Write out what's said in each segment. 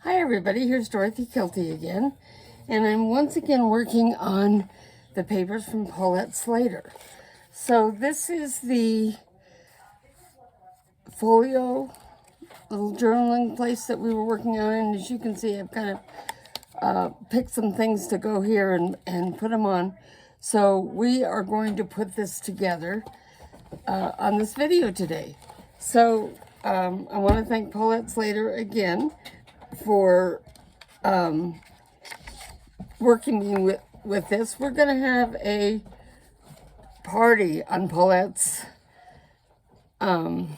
Hi everybody, here's Dakielty again, and I'm once again working on the papers from Paulette Slater. So this is the folio little journaling place that we were working on, and as you can see, I've kind of picked some things to go here and put them on. So we are going to put this together on this video today. So I want to thank Paulette Slater again for working with this. We're going to have a party on Paulette's her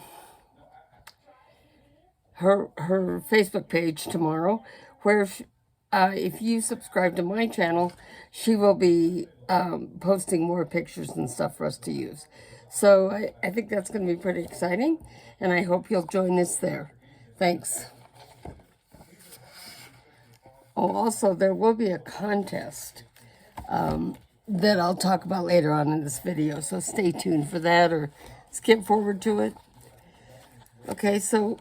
Facebook page tomorrow, where if you subscribe to my channel, she will be posting more pictures and stuff for us to use. So I think that's going to be pretty exciting, and I hope you'll join us there. Thanks. Oh, also, there will be a contest that I'll talk about later on in this video, so stay tuned for that or skip forward to it. Okay, so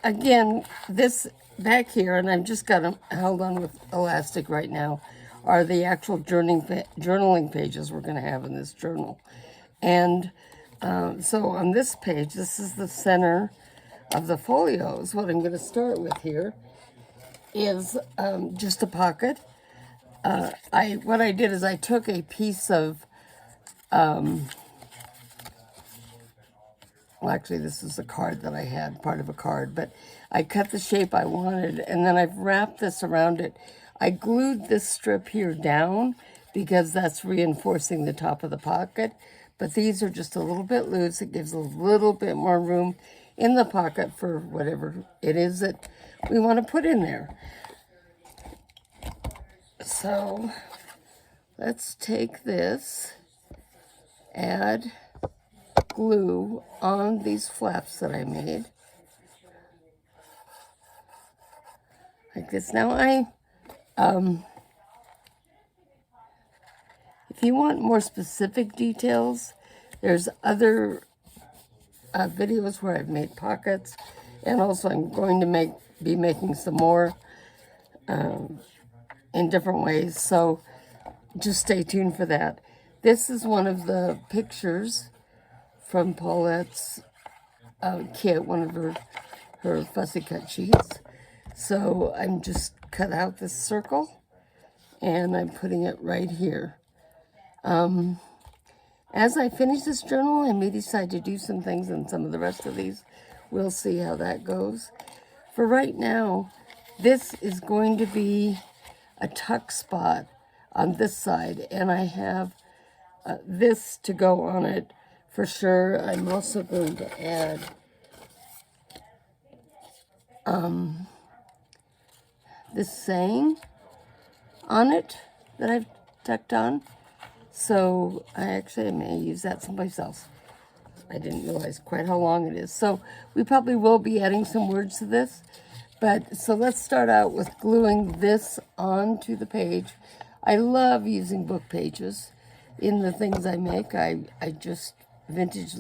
again, this back here, and I've just got them held on with elastic right now, are the actual journaling pages we're going to have in this journal. And so on this page, this is the center of the folios. What I'm going to start with here is just a pocket. What I did is I took a piece of, well, actually this is a card that I had, part of a card, but I cut the shape I wanted, and then I've wrapped this around it. I glued this strip here down because that's reinforcing the top of the pocket, but these are just a little bit loose. It gives a little bit more room in the pocket for whatever it is that we want to put in there. So let's take this, add glue on these flaps that I made, like this. Now if you want more specific details, there's other videos where I've made pockets, and also I'm going to be making some more in different ways, so just stay tuned for that. This is one of the pictures from Paulette's kit, one of her fussy cut sheets. So I'm just cut out this circle, and I'm putting it right here. As I finish this journal, I may decide to do some things in some of the rest of these. We'll see how that goes. For right now, this is going to be a tuck spot on this side, and I have this to go on it for sure. I'm also going to add this saying on it that I've tucked on. So I may use that someplace else. I didn't realize quite how long it is. So we probably will be adding some words to this. But so let's start out with gluing this onto the page. I love using book pages in the things I make. Vintage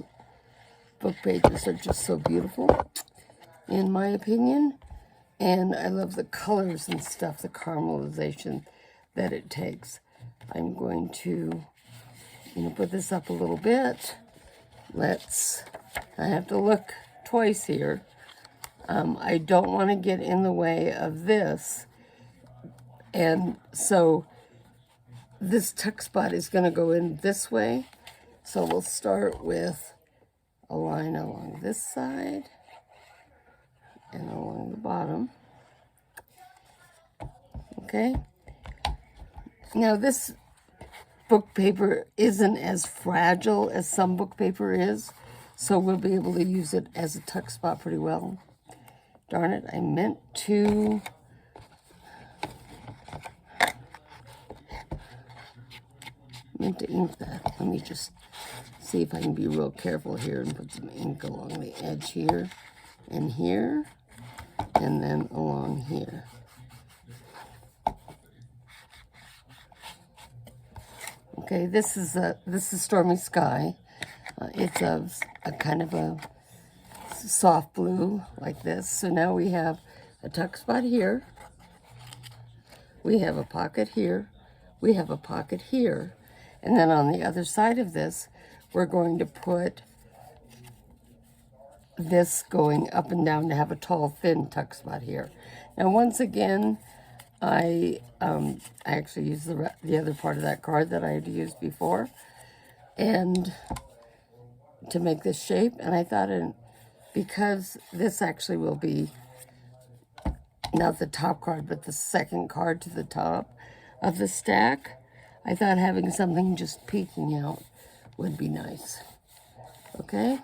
book pages are just so beautiful, in my opinion. And I love the colors and stuff, the caramelization that it takes. I'm going to, put this up a little bit. I have to look twice here. I don't want to get in the way of this. And so this tuck spot is going to go in this way. So we'll start with a line along this side and along the bottom. Okay. Now this book paper isn't as fragile as some book paper is, so we'll be able to use it as a tuck spot pretty well. Darn it, I meant to ink that. Let me just see if I can be real careful here and put some ink along the edge here, and then along here. Okay, this is Stormy Sky. It's a kind of a soft blue like this. So now we have a tuck spot here. We have a pocket here. We have a pocket here. And then on the other side of this, we're going to put this going up and down to have a tall, thin tuck spot here. Now, once again, I actually used the other part of that card that I had used before, and to make this shape. And I thought, because this actually will be not the top card, but the second card to the top of the stack, I thought having something just peeking out would be nice. Okay.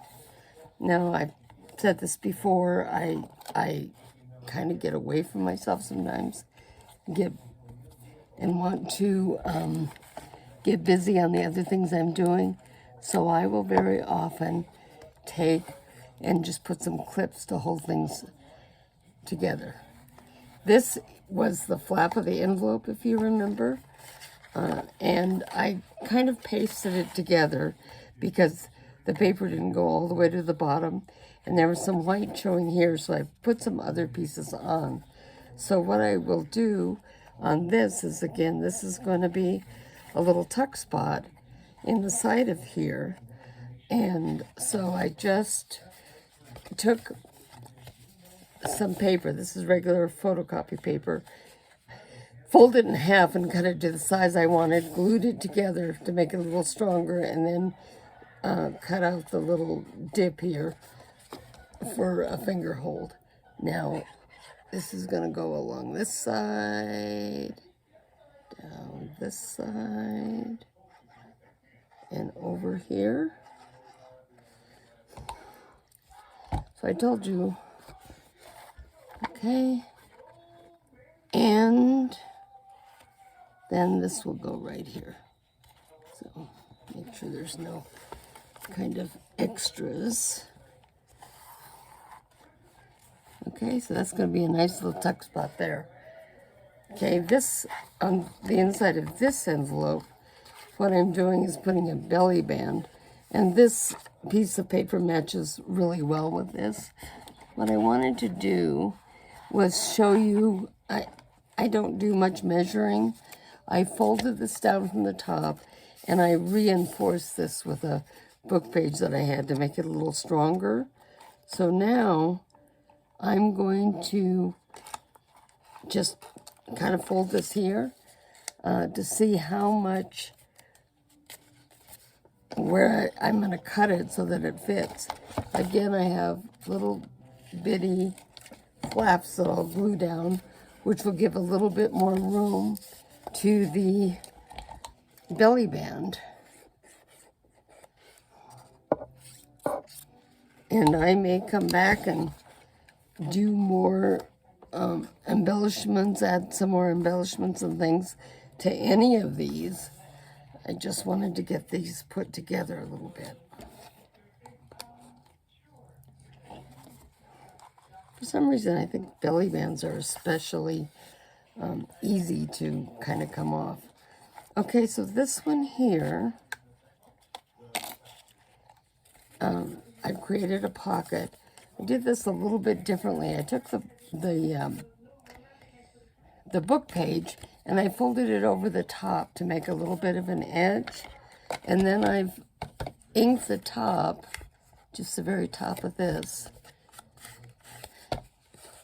Now, I've said this before, I kind of get away from myself sometimes, and want to get busy on the other things I'm doing. So I will very often take and just put some clips to hold things together. This was the flap of the envelope, if you remember, and I kind of pasted it together because the paper didn't go all the way to the bottom, and there was some white showing here, so I put some other pieces on. So what I will do on this is, again, this is going to be a little tuck spot in the side of here, and so I just took some paper. This is regular photocopy paper, folded it in half and cut it to the size I wanted, glued it together to make it a little stronger, and then cut out the little dip here for a finger hold. Now, this is going to go along this side, down this side, and over here. So I told you, okay, and then this will go right here. So make sure there's no kind of extras. Okay, so that's going to be a nice little tuck spot there. Okay, this, on the inside of this envelope, what I'm doing is putting a belly band, and this piece of paper matches really well with this. What I wanted to do was show you, I don't do much measuring. I folded this down from the top, and I reinforced this with a book page that I had to make it a little stronger. So now I'm going to just kind of fold this here to see how much, where I'm going to cut it so that it fits. Again, I have little bitty flaps that I'll glue down, which will give a little bit more room to the belly band. And I may come back and do more embellishments, add some more embellishments and things to any of these. I just wanted to get these put together a little bit. For some reason, I think belly bands are especially easy to kind of come off. Okay, so this one here, I've created a pocket. I did this a little bit differently. I took the book page and I folded it over the top to make a little bit of an edge. And then I've inked the top, just the very top of this.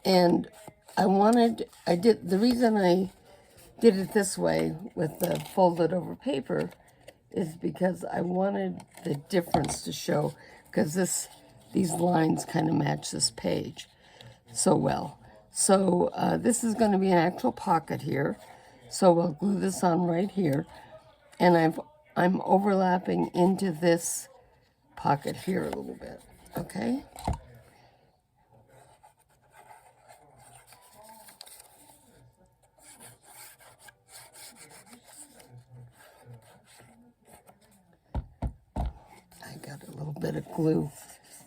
And the reason I did it this way with the folded over paper is because I wanted the difference to show, because these lines kind of match this page so well. So this is going to be an actual pocket here. So we'll glue this on right here, and I'm overlapping into this pocket here a little bit. Okay. I got a little bit of glue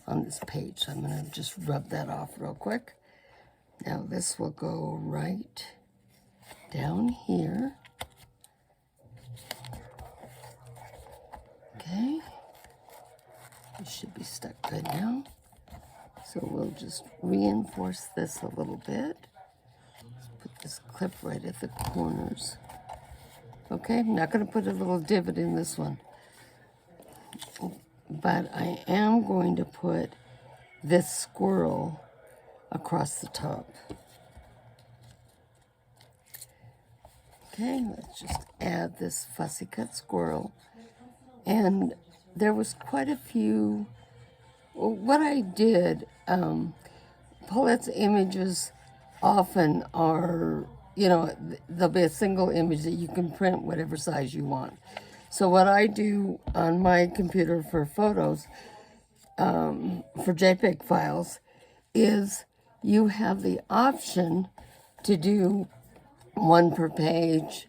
on this page, so I'm going to just rub that off real quick. Now this will go right down here. Okay. It should be stuck good now. So we'll just reinforce this a little bit. this clip right at the corners. Okay, I'm not going to put a little divot in this one, but I am going to put this squirrel across the top. Okay, let's just add this fussy cut squirrel. And there was quite a few. What I did, Paulette's images often are, you know, there'll be a single image that you can print whatever size you want. So what I do on my computer for photos, for JPEG files, is you have the option to do 1 per page,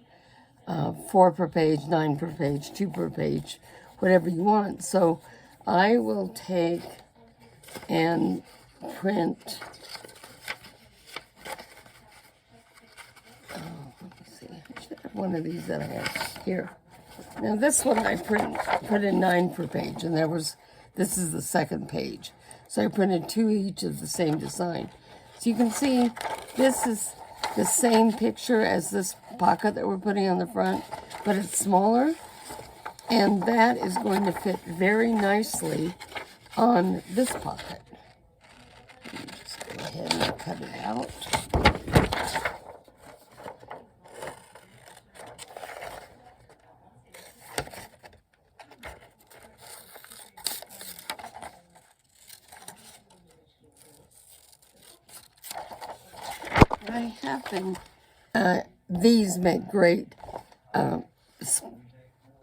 4 per page, 9 per page, 2 per page, whatever you want. So I will take and print, let me see, I should have one of these that I have here. Now this one I put in 9 per page, and this is the second page. So I printed 2 each of the same design. So you can see this is the same picture as this pocket that we're putting on the front, but it's smaller, and that is going to fit very nicely on this pocket. Let me just go ahead and cut it out. I have been, these make great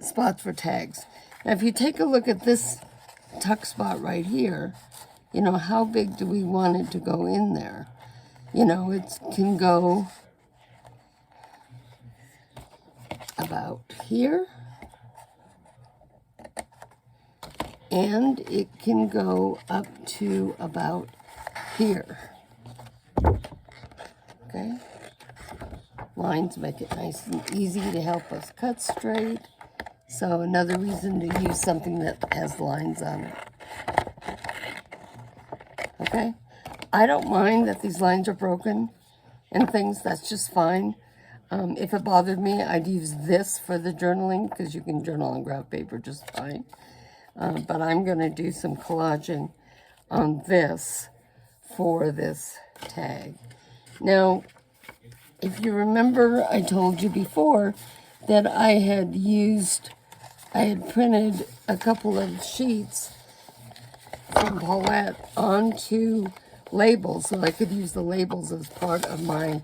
spots for tags. Now if you take a look at this tuck spot right here, you know, how big do we want it to go in there? You know, it can go about here, and it can go up to about here. Okay, lines make it nice and easy to help us cut straight. So another reason to use something that has lines on it. Okay, I don't mind that these lines are broken and things, that's just fine. If it bothered me, I'd use this for the journaling, because you can journal on graph paper just fine. But I'm going to do some collaging on this for this tag. Now, if you remember, I told you before that I had printed a couple of sheets from Paulette onto labels, so I could use the labels as part of my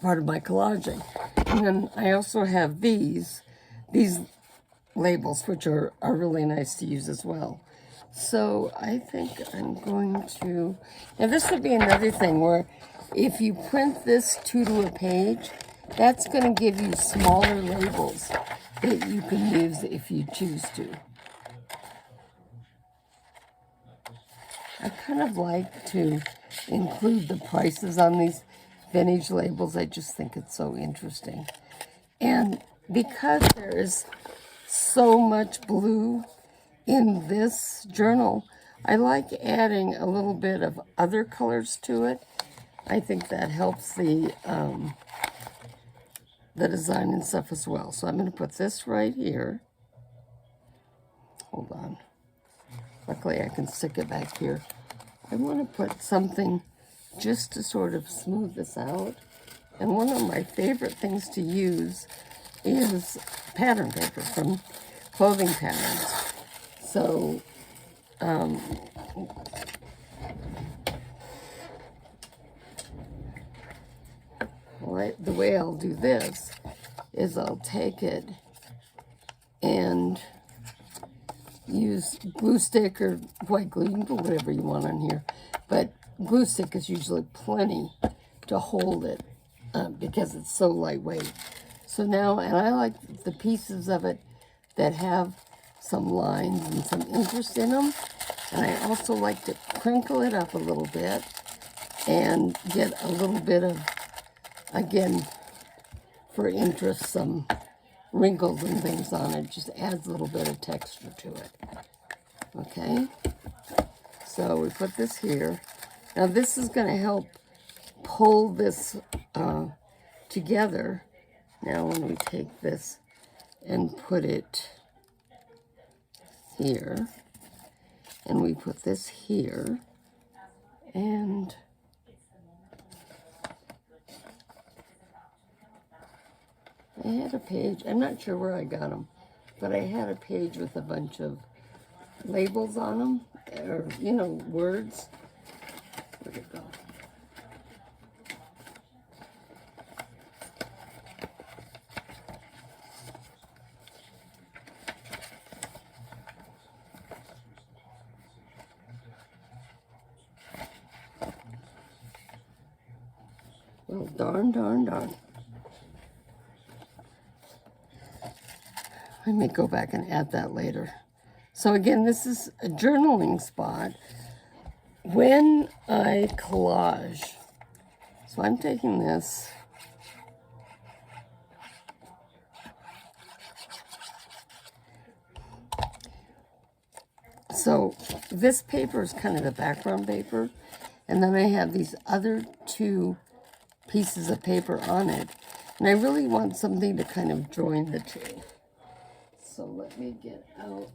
collaging. And then I also have these labels, which are really nice to use as well. So I think I'm going to, now this would be another thing where if you print this 2 to a page, that's going to give you smaller labels that you can use if you choose to. I kind of like to include the prices on these vintage labels. I just think it's so interesting. And because there is so much blue in this journal, I like adding a little bit of other colors to it. I think that helps the design and stuff as well. So I'm going to put this right here. Hold on. Luckily I can stick it back here. I want to put something just to sort of smooth this out. And one of my favorite things to use is pattern paper from clothing patterns. So, the way I'll do this is I'll take it and use glue stick or white glue. You can put whatever you want on here, but glue stick is usually plenty to hold it because it's so lightweight. So now, and I like the pieces of it that have some lines and some interest in them, and I also like to crinkle it up a little bit and get a little bit of, again, for interest, some wrinkles and things on it. Just adds a little bit of texture to it. Okay, so we put this here. Now this is going to help pull this together. Now when we take this and put it here, and we put this here, and I had a page, I'm not sure where I got them, but I had a page with a bunch of labels on them, or, you know, words. Where'd it go? Well, darn. I may go back and add that later. So again, this is a journaling spot when I collage. So I'm taking this. So this paper is kind of the background paper. And then I have these other two pieces of paper on it. And I really want something to kind of join the two. So let me get out.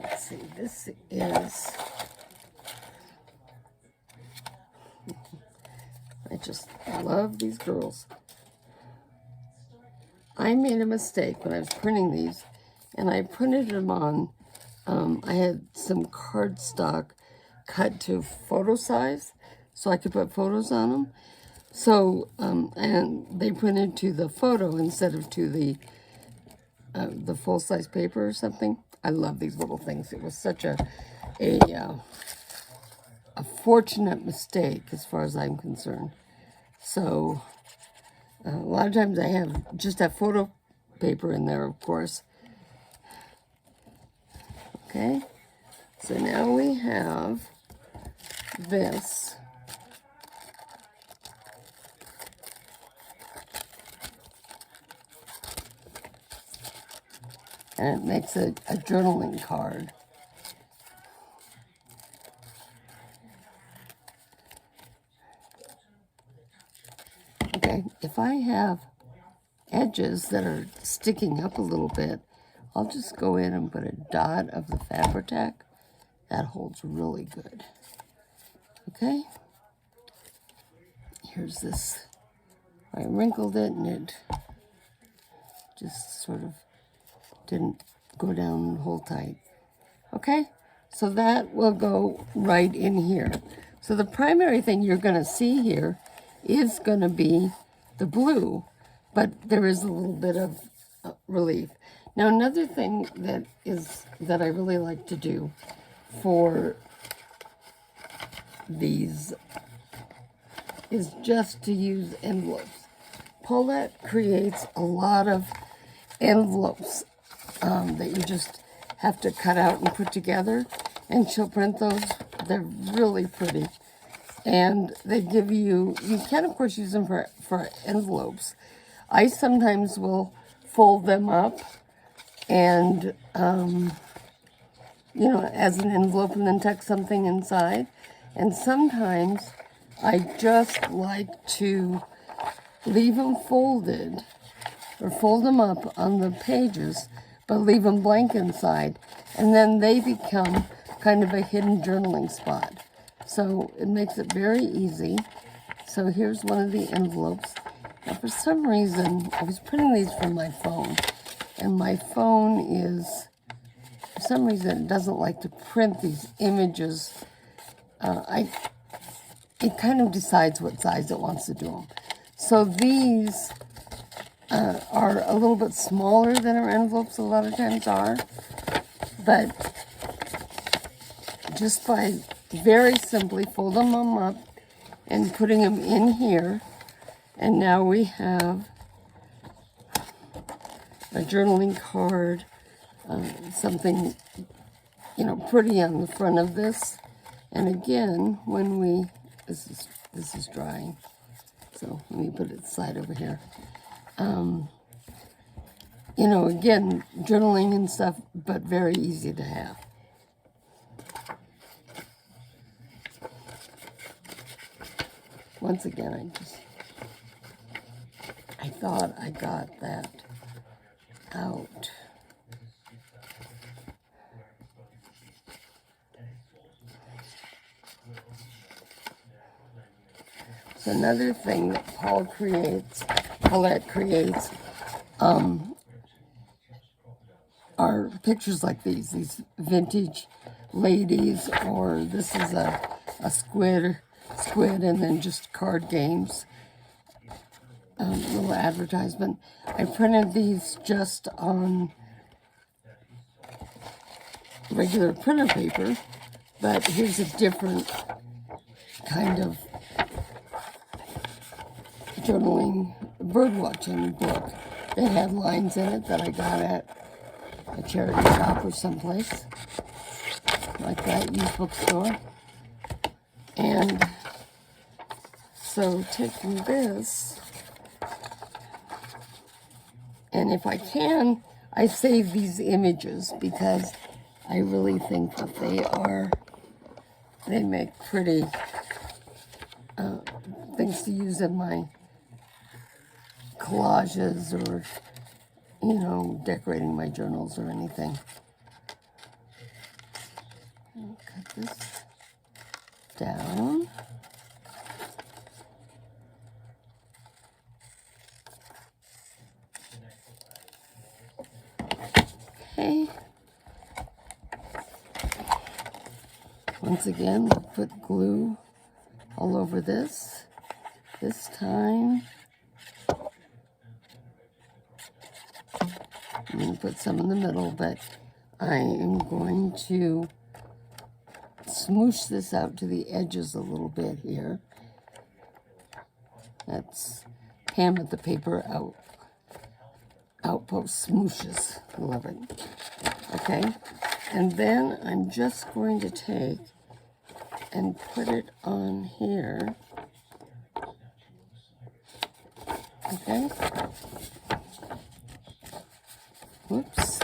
Let's see, this is, I just love these girls. I made a mistake when I was printing these, and I printed them on, I had some cardstock cut to photo size, so I could put photos on them. So, and they printed to the photo instead of to the full-size paper or something. I love these little things. It was such a fortunate mistake as far as I'm concerned. So, a lot of times I have just that photo paper in there, of course. Okay, so now we have this. And it makes a journaling card. Okay, if I have edges that are sticking up a little bit, I'll just go in and put a dot of the Fabri-Tac. That holds really good. Okay, here's this. I wrinkled it and it just sort of didn't go down and hold tight. Okay, so that will go right in here. So the primary thing you're going to see here is going to be the blue, but there is a little bit of relief. Now another thing that I really like to do for these is just to use envelopes. Paulette creates a lot of envelopes that you just have to cut out and put together, and she'll print those. They're really pretty, and they give you can of course use them for envelopes. I sometimes will fold them up and you know, as an envelope, and then tuck something inside. And sometimes I just like to leave them folded or fold them up on the pages, but leave them blank inside, and then they become kind of a hidden journaling spot. So it makes it very easy. So here's one of the envelopes. Now for some reason, I was printing these from my phone, and my phone is, for some reason, it doesn't like to print these images. It kind of decides what size it wants to do them. So these are a little bit smaller than our envelopes a lot of times are, but just by very simply folding them up and putting them in here, and now we have a journaling card, something, you know, pretty on the front of this. And again, when we, this is drying, so let me put it aside over here. You know, again, journaling and stuff, but very easy to have. once again, I thought I got that out. So another thing that Paulette creates, are pictures like these vintage ladies, or this is a squid and then just card games, little advertisement. I printed these just on regular printer paper, but here's a different kind of journaling bird watching book that had lines in it that I got at a charity shop or someplace like that, used bookstore. And so taking this, and if I can, I save these images because I really think that they make pretty things to use in my collages, or, you know, decorating my journals or anything. I'll cut this down. Okay. Once again, we'll put glue all over this. This time, I'm going to put some in the middle, but I am going to smoosh this out to the edges a little bit here. That's Pam at the Paper Outpost smooshes. Love it. Okay, and then I'm just going to take and put it on here. Okay. Whoops.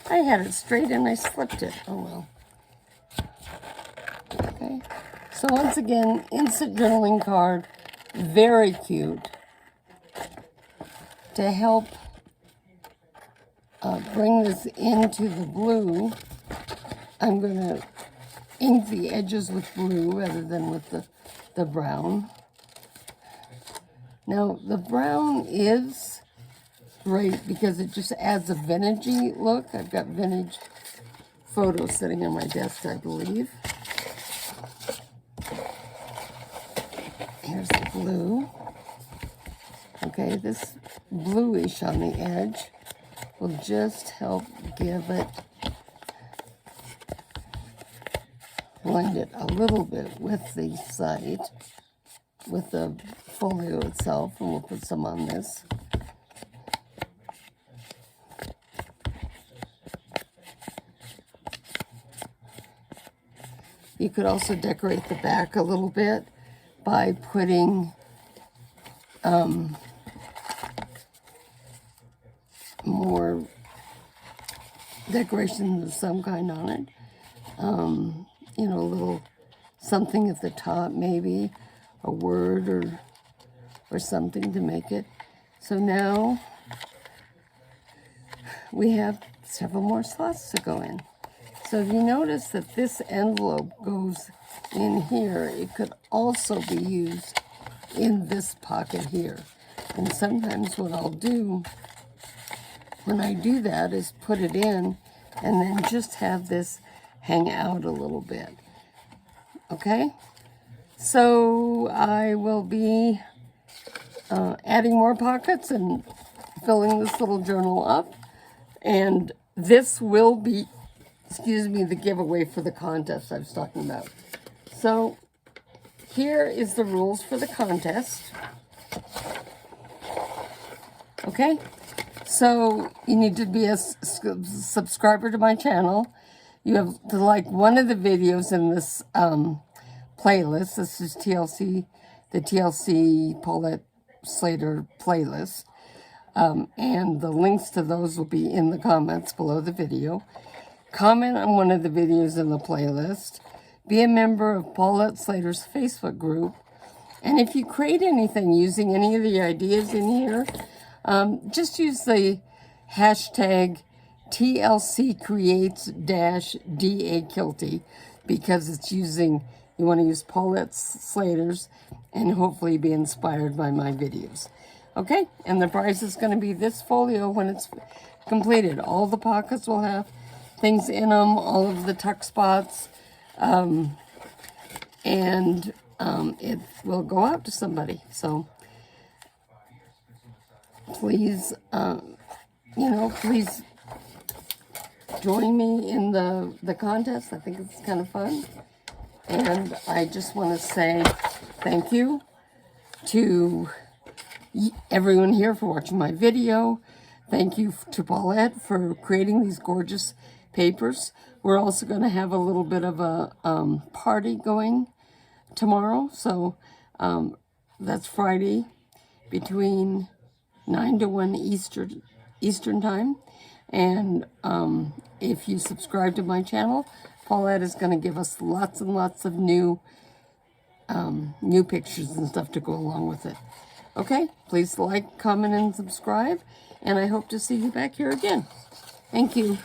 I had it straight and I slipped it. Oh well. Okay. So once again, instant journaling card, very cute. To help bring this into the blue, I'm going to ink the edges with blue rather than with the brown. Now, the brown is great because it just adds a vintagey look. I've got vintage photos sitting on my desk, I believe. Here's the blue. Okay, this bluish on the edge will just help give it, blend it a little bit with the site, with the folio itself, and we'll put some on this. You could also decorate the back a little bit by putting more decoration of some kind on it. You know, a little something at the top, maybe a word or something to make it. So now we have several more slots to go in. So if you notice that this envelope goes in here, it could also be used in this pocket here. And sometimes what I'll do when I do that is put it in and then just have this hang out a little bit. Okay? So I will be adding more pockets and filling this little journal up. And this will be, the giveaway for the contest I was talking about. So here is the rules for the contest. Okay? So you need to be a subscriber to my channel. You have to like one of the videos in this playlist. This is TLC, the TLC Paulette Slater playlist. And the links to those will be in the comments below the video. Comment on one of the videos in the playlist. be a member of Paulette Slater's Facebook group. And if you create anything using any of the ideas in here, just use the hashtag TlcCreatesVintage because it's using, you want to use Paulette Slater's and hopefully be inspired by my videos. Okay, and the price is going to be this folio when it's completed. All the pockets will have things in them, all of the tuck spots, and it will go out to somebody. So please, please join me in the contest. I think it's kind of fun. And I just want to say thank you to everyone here for watching my video. Thank you to Paulette for creating these gorgeous papers. We're also going to have a little bit of a party going tomorrow. So that's Friday between 9 to 1 Eastern time. And if you subscribe to my channel, Paulette is going to give us lots and lots of new pictures and stuff to go along with it. Okay, please like, comment, and subscribe, and I hope to see you back here again. Thank you.